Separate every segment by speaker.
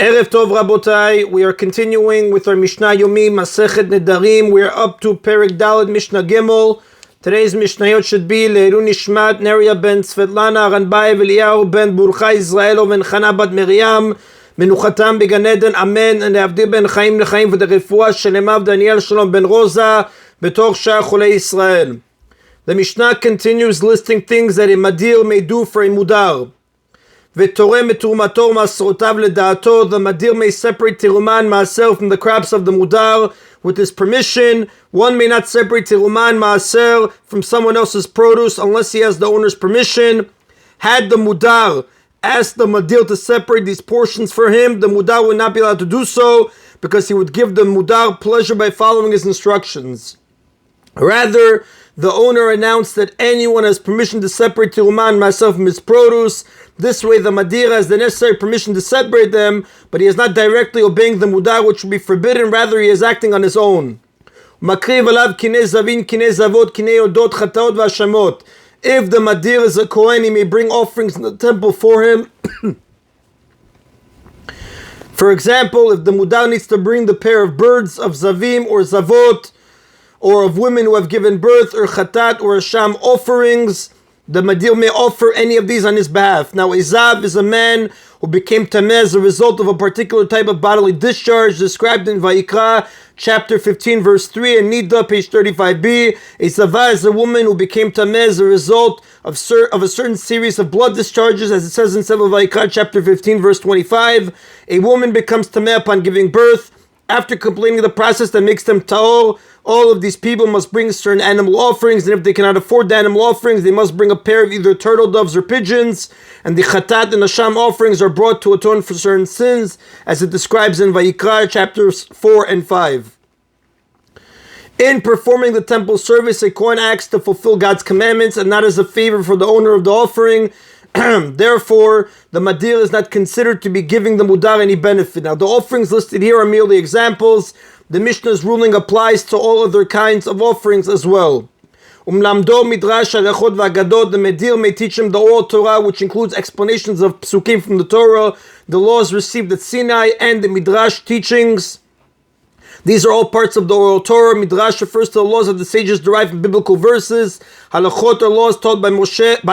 Speaker 1: Erev Tov Rabotai, we are continuing with our Mishna Yomi, Masechet Nedarim. We are up to Perek Daled Mishnah Gimel. Today's Mishnayot should be Leilu Nishmat, Neria ben Svetlana, Ranbaev Eliyahu ben Burcha Israelo ben Chana bat Miriam, Menuchatam began Eden, Amen, and Avdi ben Chaim Lechaim for the Refuah Shelemav Daniel Shalom ben Rosa, Betoch Shah Chulei Israel. The Mishnah continues listing things that a Madir may do for a Mudar. ותורם מתרומתו ומעשרותיו לדעתו, the Madir may separate Teruman Maaser from the crops of the Mudar with his permission. One may not separate Teruman Maaser from someone else's produce unless he has the owner's permission. Had the Mudar asked the Madir to separate these portions for him, the Mudar would not be allowed to do so because he would give the Mudar pleasure by following his instructions. Rather, the owner announced that anyone has permission to separate Teruman Maaser from his produce. This way the Madir has the necessary permission to separate them, but he is not directly obeying the Mudar, which would be forbidden. Rather, he is acting on his own. If the Madir is a Kohen, he may bring offerings in the temple for him. For example, if the Mudar needs to bring the pair of birds of Zavim or Zavot, or of women who have given birth, or Chatat or Asham offerings, the Madir may offer any of these on his behalf. Now, a Zav is a man who became Tameh as a result of a particular type of bodily discharge described in Vayikra, chapter 15, verse 3, and Nida, page 35b. A Zava is a woman who became Tameh as a result of a certain series of blood discharges, as it says in Vayikra, chapter 15, verse 25. A woman becomes Tameh upon giving birth. After completing the process that makes them Ta'or, all of these people must bring certain animal offerings, and if they cannot afford the animal offerings, they must bring a pair of either turtle doves or pigeons, and the Chatat and Asham offerings are brought to atone for certain sins, as it describes in Vayikra, chapters 4 and 5. In performing the temple service, a Kohen acts to fulfill God's commandments and not as a favor for the owner of the offering. Therefore, the Madir is not considered to be giving the Mudar any benefit. Now, the offerings listed here are merely examples. The Mishnah's ruling applies to all other kinds of offerings as well. Umlamdo midrash halachot v'agadot, the Madir may teach him the oral Torah, which includes explanations of psukim from the Torah, the laws received at Sinai, and the midrash teachings. These are all parts of the oral Torah. Midrash refers to the laws of the sages derived from biblical verses. Halachot are laws taught by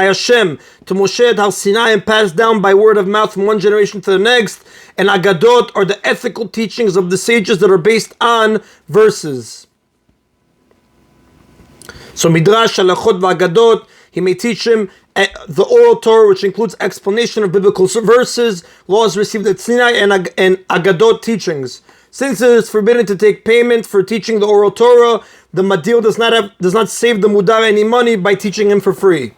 Speaker 1: Hashem to Moshe at Har Sinai and passed down by word of mouth from one generation to the next. And Agadot are the ethical teachings of the sages that are based on verses. So Midrash, Halachot, V'Agadot, he may teach him the oral Torah, which includes explanation of biblical verses, laws received at Sinai, and Agadot teachings. Since it is forbidden to take payment for teaching the oral Torah, the Madir does not save the Mudar any money by teaching him for free.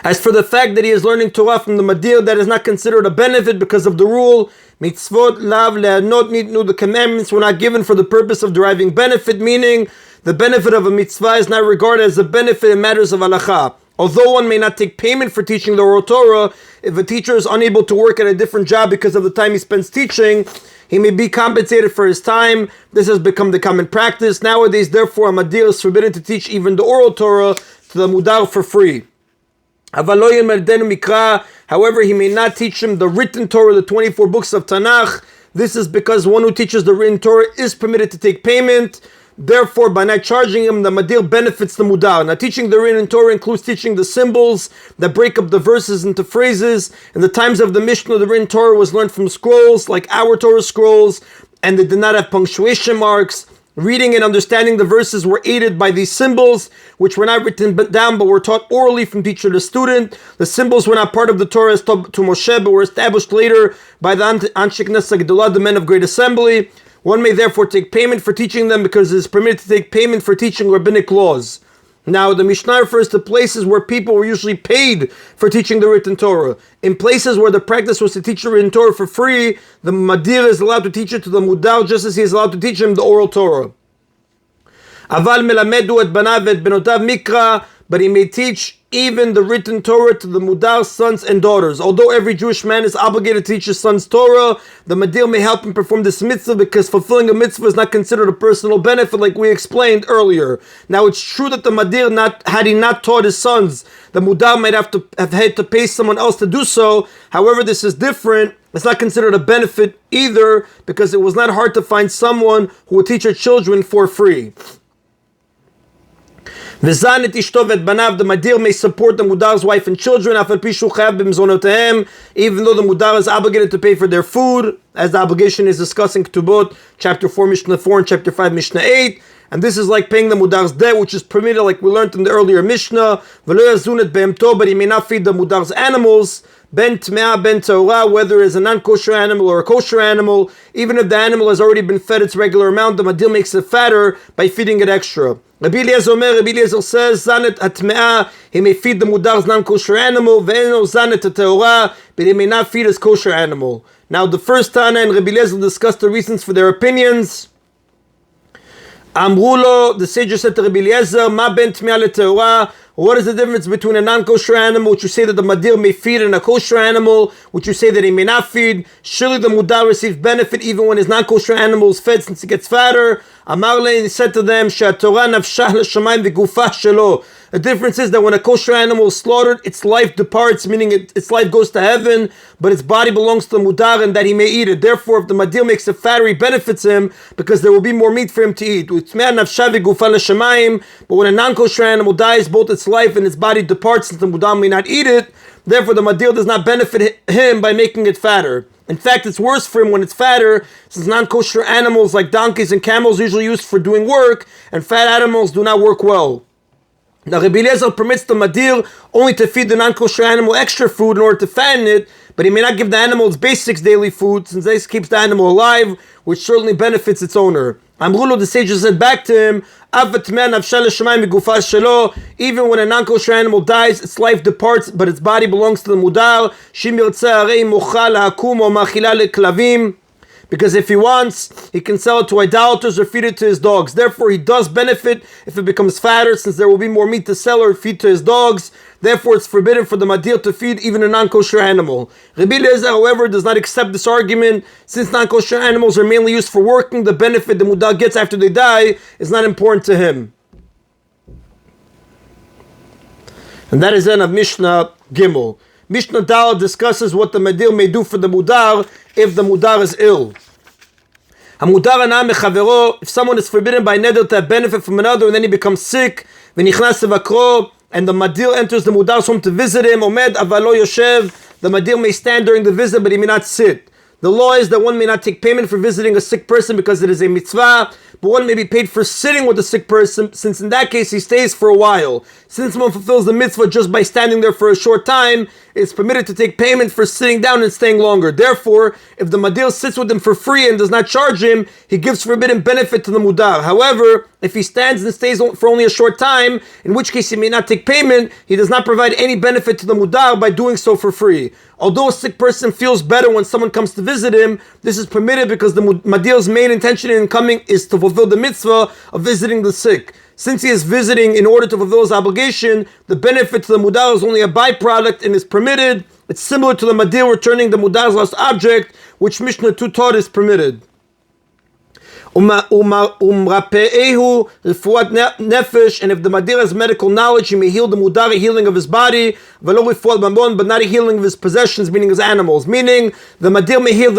Speaker 1: As for the fact that he is learning Torah from the Madir, that is not considered a benefit because of the rule, mitzvot lav le'anot nitnu, the commandments were not given for the purpose of deriving benefit, meaning the benefit of a mitzvah is not regarded as a benefit in matters of halacha. Although one may not take payment for teaching the oral Torah, if a teacher is unable to work at a different job because of the time he spends teaching, he may be compensated for his time. This has become the common practice. Nowadays, therefore, a Madir is forbidden to teach even the oral Torah to the Mudar for free. However, he may not teach him the written Torah, the 24 books of Tanakh. This is because one who teaches the written Torah is permitted to take payment. Therefore, by not charging him, the Madir benefits the Mudar. Now, teaching the written Torah includes teaching the symbols that break up the verses into phrases. In the times of the Mishnah, the written Torah was learned from scrolls, like our Torah scrolls, and they did not have punctuation marks. Reading and understanding the verses were aided by these symbols, which were not written down but were taught orally from teacher to student. The symbols were not part of the Torah as taught to Moshe, but were established later by the Anshe Knesset Gedolah, the men of great assembly. One may therefore take payment for teaching them because it is permitted to take payment for teaching rabbinic laws. Now, the Mishnah refers to places where people were usually paid for teaching the written Torah. In places where the practice was to teach the written Torah for free, the Madir is allowed to teach it to the Mudar just as he is allowed to teach him the oral Torah. Aval melamedu et banav et benotav mikra, but he may teach even the written Torah to the Mudar's sons and daughters. Although every Jewish man is obligated to teach his sons Torah, the Madir may help him perform this mitzvah because fulfilling a mitzvah is not considered a personal benefit like we explained earlier. Now it's true that the Madir, had he not taught his sons, the Mudar might have had to pay someone else to do so. However, this is different. It's not considered a benefit either because it was not hard to find someone who would teach her children for free. V'zan et ishto v'et banav, the Madir may support the Mudar's wife and children, even though the Mudar is obligated to pay for their food, as the obligation is discussed in Ketubot, chapter 4, Mishnah 4, and chapter 5, Mishnah 8. And this is like paying the Mudar's debt, which is permitted, like we learned in the earlier Mishnah. But he may not feed the Mudar's animals, ben tme'ah, ben ta'orah, whether it's a non-kosher animal or a kosher animal. Even if the animal has already been fed its regular amount, the Madir makes it fatter by feeding it extra. Rabbi Eliezer says, Zanet atme'ah, he may feed the Mudar's non-kosher animal, ve'eno zanet ta'orah, but he may not feed his kosher animal. Now the first Tana and Rabbi Eliezer discussed the reasons for their opinions. Amrulo, the sages said to Rabbi Eliezer, Ma ben tme'ah le'teorah, what is the difference between a non-kosher animal, which you say that the Madir may feed, and a kosher animal, which you say that he may not feed? Surely the Mudar receives benefit even when his non-kosher animal is fed, since he gets fatter. Amar le, he said to them, She'atorah nafshah l'shamayim v'gufah shelo. The difference is that when a kosher animal is slaughtered, its life departs, meaning its life goes to heaven, but its body belongs to the Mudar and that he may eat it. Therefore, if the Madir makes it fatter, he benefits him because there will be more meat for him to eat. But when a non-kosher animal dies, both its life and its body departs, since the Mudar may not eat it. Therefore, the Madir does not benefit him by making it fatter. In fact, it's worse for him when it's fatter, since non-kosher animals like donkeys and camels are usually used for doing work, and fat animals do not work well. Now, Rabbi Eliezer permits the Madir only to feed the non-kosher animal extra food in order to fatten it, but he may not give the animal its basic daily food, since this keeps the animal alive, which certainly benefits its owner. Amrulo, the sages said back to him, even when a non-kosher animal dies, its life departs, but its body belongs to the Mudar. Because if he wants, he can sell it to idolaters or feed it to his dogs. Therefore, he does benefit if it becomes fatter, since there will be more meat to sell or feed to his dogs. Therefore, it's forbidden for the Madir to feed even a non-kosher animal. Rabbi Eliezer, however, does not accept this argument. Since non-kosher animals are mainly used for working, the benefit the Mudar gets after they die is not important to him. And that is the end of Mishnah Gimel. Mishnah Dal discusses what the Madir may do for the Mudar if the Mudar is ill. If someone is forbidden by Neder to have benefit from another and then he becomes sick, and the Madir enters the Mudar's home to visit him, Omed avalo yoshev, the Madir may stand during the visit but he may not sit. The law is that one may not take payment for visiting a sick person because it is a mitzvah, but one may be paid for sitting with a sick person, since in that case he stays for a while. Since one fulfills the mitzvah just by standing there for a short time, it's permitted to take payment for sitting down and staying longer. Therefore, if the Madir sits with him for free and does not charge him, he gives forbidden benefit to the Mudar. However, if he stands and stays for only a short time, in which case he may not take payment, he does not provide any benefit to the Mudar by doing so for free. Although a sick person feels better when someone comes to visit him, this is permitted because the Madir's main intention in coming is to fulfill the mitzvah of visiting the sick. Since he is visiting in order to fulfill his obligation, the benefit to the Mudar is only a byproduct and is permitted. It's similar to the Madir returning the Mudar's lost object, which Mishnah 2 taught is permitted. And if the Madir has medical knowledge, he may heal the Mudar, a healing of his body, but not a healing of his possessions, meaning his animals. Meaning, the Madir may heal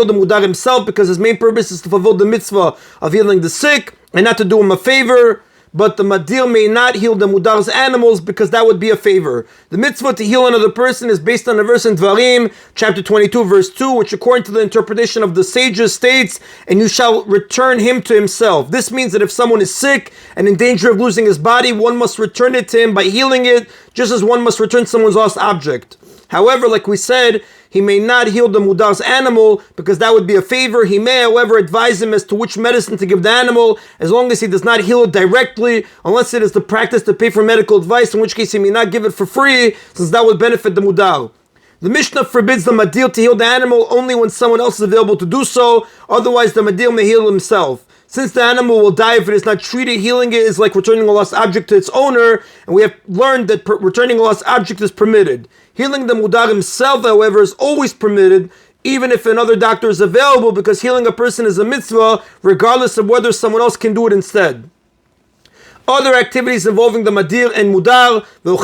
Speaker 1: the Mudar himself, because his main purpose is to fulfill the mitzvah of healing the sick, and not to do him a favor. But the Madir may not heal the Mudar's animals, because that would be a favor. The mitzvah to heal another person is based on a verse in Devarim, chapter 22, verse 2, which according to the interpretation of the sages states, and you shall return him to himself. This means that if someone is sick and in danger of losing his body, one must return it to him by healing it, just as one must return someone's lost object. However, like we said, he may not heal the Mudar's animal because that would be a favor. He may, however, advise him as to which medicine to give the animal, as long as he does not heal it directly, unless it is the practice to pay for medical advice, in which case he may not give it for free, since that would benefit the Mudar. The Mishnah forbids the Madir to heal the animal only when someone else is available to do so, otherwise the Madir may heal himself. Since the animal will die if it is not treated, healing it is like returning a lost object to its owner, and we have learned that returning a lost object is permitted. Healing the mudar himself, however, is always permitted, even if another doctor is available, because healing a person is a mitzvah, regardless of whether someone else can do it instead. Other activities involving the madir and mudar, the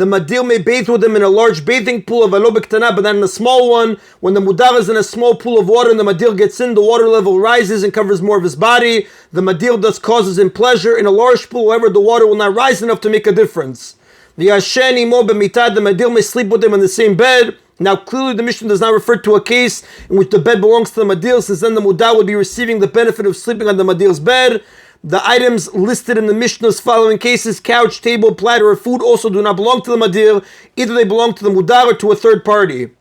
Speaker 1: madir may bathe with them in a large bathing pool, but not in a small one. When the mudar is in a small pool of water and the madir gets in, the water level rises and covers more of his body. The madir thus causes him pleasure. In a large pool, however, the water will not rise enough to make a difference. The madir may sleep with them in the same bed. Now, clearly the Mishnah does not refer to a case in which the bed belongs to the madir, since then the mudar would be receiving the benefit of sleeping on the madir's bed. The items listed in the Mishnah's following cases, couch, table, platter, or food, also do not belong to the madir. Either they belong to the mudar or to a third party.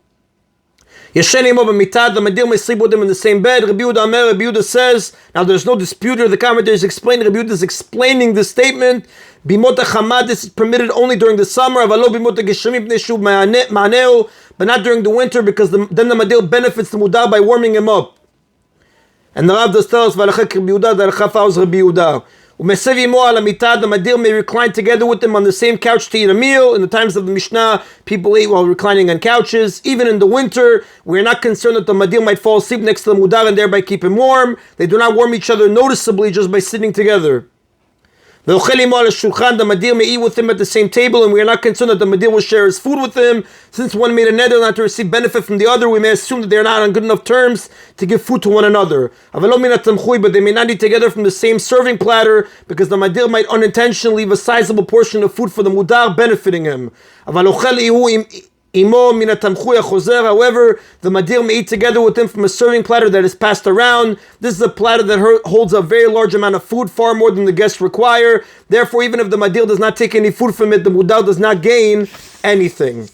Speaker 1: The madir may sleep with them in the same bed. Rabbi Yehuda says, now there's no dispute here, the commentators explain, Rabbi Yehuda is explaining this statement. Bimot HaChamad, this is permitted only during the summer, but not during the winter, because then the madir benefits the mudar by warming him up. And the Rav does tell us, the madir may recline together with them on the same couch to eat a meal. In the times of the Mishnah, people ate while reclining on couches. Even in the winter, we are not concerned that the madir might fall asleep next to the mudar and thereby keep him warm. They do not warm each other noticeably just by sitting together. The madir may eat with him at the same table, and we are not concerned that the madir will share his food with him. Since one made a neder not to receive benefit from the other, we may assume that they are not on good enough terms to give food to one another. But they may not eat together from the same serving platter, because the madir might unintentionally leave a sizable portion of food for the mudar, benefiting him. However, the madir may eat together with him from a serving platter that is passed around. This is a platter that holds a very large amount of food, far more than the guests require. Therefore, even if the madir does not take any food from it, the mudar does not gain anything.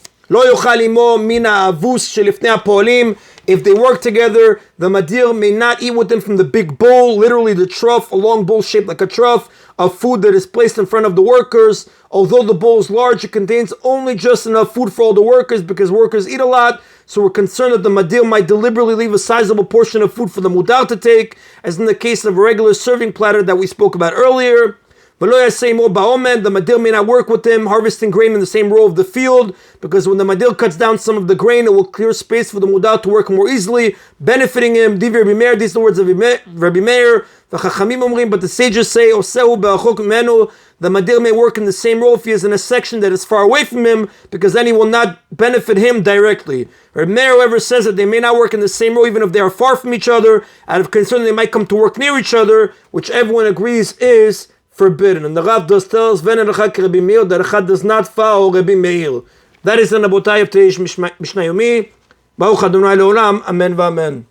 Speaker 1: If they work together, the madir may not eat with them from the big bowl, literally the trough, a long bowl shaped like a trough of food that is placed in front of the workers. Although the bowl is large, it contains only just enough food for all the workers, because workers eat a lot. So we're concerned that the madir might deliberately leave a sizable portion of food for the mudar to take, as in the case of a regular serving platter that we spoke about earlier. The madir may not work with him, harvesting grain in the same row of the field, because when the madir cuts down some of the grain, it will clear space for the mudar to work more easily, benefiting him. These are the words of Rabbi Meir. But the sages say, the madir may work in the same row if he is in a section that is far away from him, because then he will not benefit him directly. Rabbi Meir, however, says that they may not work in the same row even if they are far from each other, out of concern they might come to work near each other, which everyone agrees is forbidden. And the Rav does tell us, that Echad does not follow Rabbi Meir. That is the Nabotai of today's Mishna Yomi. Baruch Adonai Leolam. Amen v'amen.